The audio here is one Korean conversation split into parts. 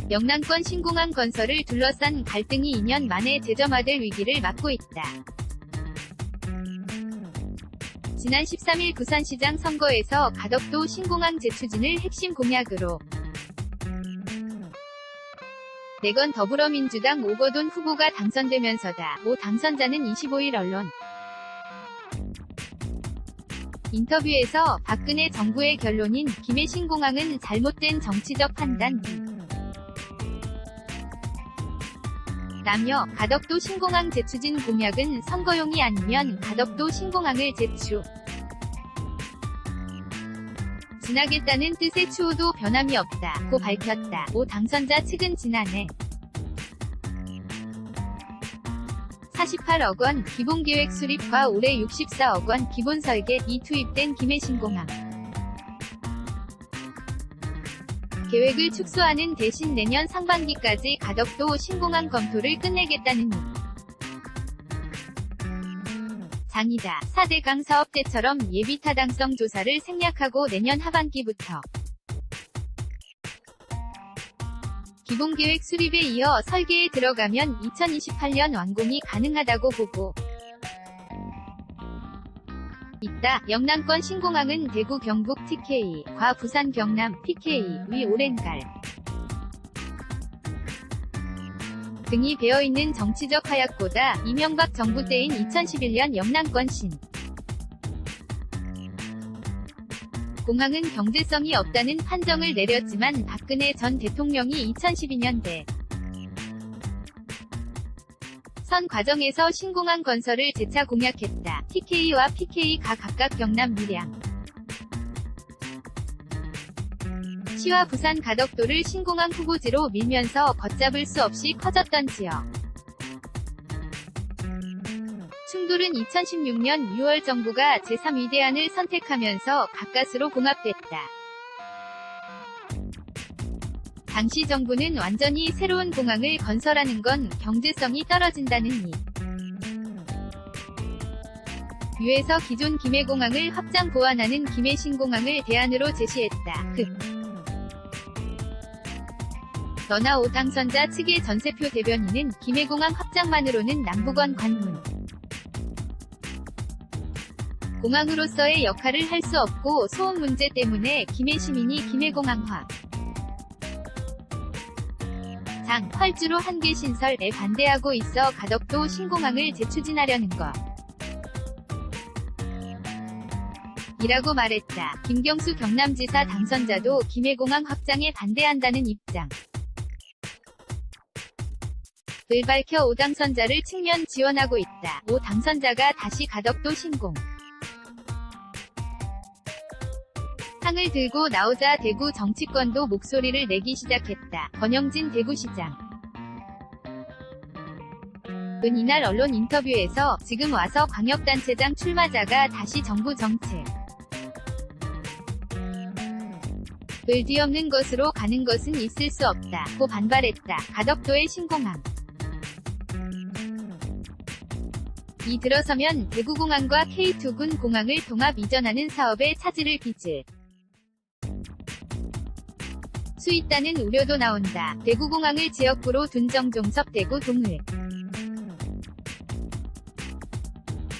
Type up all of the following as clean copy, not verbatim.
영남권 신공항 건설을 둘러싼 갈등이 2년 만에 재점화될 위기를 맞고 있다. 지난 13일 부산시장 선거에서 가덕도 신공항 재추진을 핵심 공약으로 내건 더불어민주당 오거돈 후보가 당선되면서다. 오 당선자는 25일 언론 인터뷰에서 박근혜 정부의 결론인 김해 신공항은 잘못된 정치적 판단 라며 가덕도 신공항 재추진 공약은 선거용이 아니면 가덕도 신공항을 지나겠다는 뜻의 추호도 변함이 없다고 밝혔다. 오 당선자 측은 지난해 48억 원 기본계획 수립과 올해 64억 원 기본 설계이 투입된 김해 신공항 계획을 축소하는 대신 내년 상반기까지 가덕도 신공항 검토를 끝내겠다는 장이다. 4대강 사업 때처럼 예비 타당성 조사를 생략하고 내년 하반기부터 기본계획 수립에 이어 설계에 들어가면 2028년 완공이 가능하다고 보고 있다. 영남권 신공항은 대구 경북 TK, 과 부산 경남 PK, 위 오렌갈 등이 배어있는 정치적 하약보다 이명박 정부 때인 2011년 영남권 신 공항은 경제성이 없다는 판정을 내렸지만 박근혜 전 대통령이 2012년대 선 과정에서 신공항 건설을 재차 공약했다. TK와 PK가 각각 경남 밀양 시와 부산 가덕도를 신공항 후보지로 밀면서 걷잡을 수 없이 커졌던 지역 충돌은 2016년 6월 정부가 제3위대안을 선택하면서 가까스로 봉합됐다. 당시 정부는 완전히 새로운 공항을 건설하는 건 경제성이 떨어진다는 이유에서 기존 김해공항을 확장 보완하는 김해 신공항을 대안으로 제시했다. 그러나 오 당선자 측의 전세표 대변인은 김해공항 확장만으로는 남북원 관문 공항으로서의 역할을 할 수 없고 소음 문제 때문에 김해 시민이 김해공항화 장, 활주로 한계 신설에 반대하고 있어 가덕도 신공항을 재추진하려는 것 이라고 말했다. 김경수 경남지사 당선자도 김해공항 확장에 반대한다는 입장 을 밝혀 오 당선자를 측면 지원하고 있다. 오 당선자가 다시 가덕도 신공 상을 들고 나오자 대구 정치권도 목소리를 내기 시작했다. 권영진 대구시장 은 이날 언론 인터뷰에서 지금 와서 광역단체장 출마자가 다시 정부 정책 을 뒤엎는 것으로 가는 것은 있을 수 없다고 반발했다. 가덕도의 신공항 이 들어서면 대구공항과 K2군 공항을 통합 이전하는 사업에 차질을 빚을 수 있다는 우려도 나온다. 대구공항을 지역구로 둔 정종섭 대구 동을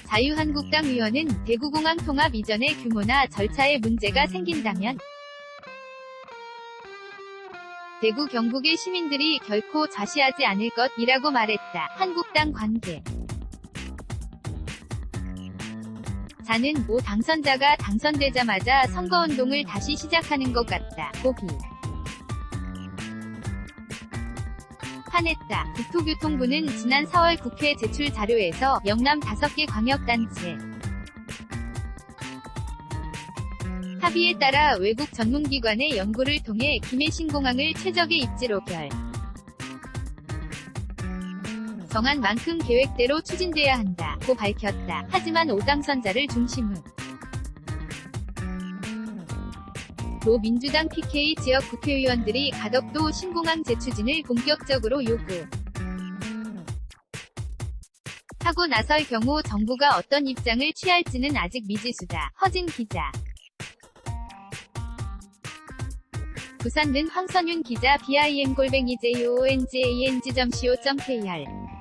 자유한국당 위원은 대구공항 통합 이전의 규모나 절차에 문제가 생긴다면 대구 경북의 시민들이 결코 좌시하지 않을 것이라고 말했다. 한국당 관계 자는 오 당선자가 당선되자마자 선거운동을 다시 시작하는 것 같다. 고비 판했다. 국토교통부는 지난 4월 국회 제출 자료에서 영남 5개 광역단체 합의에 따라 외국 전문기관의 연구를 통해 김해 신공항을 최적의 입지로 정한 만큼 계획대로 추진돼야 한다고 밝혔다. 하지만 오 당선자를 중심으로 민주당 PK 지역 국회의원들이 가덕도 신공항 재추진을 본격적으로 요구하고 나설 경우 정부가 어떤 입장을 취할지는 아직 미지수다. 허진 기자 부산는 황선윤 기자 BIM_JOONGANG.co.kr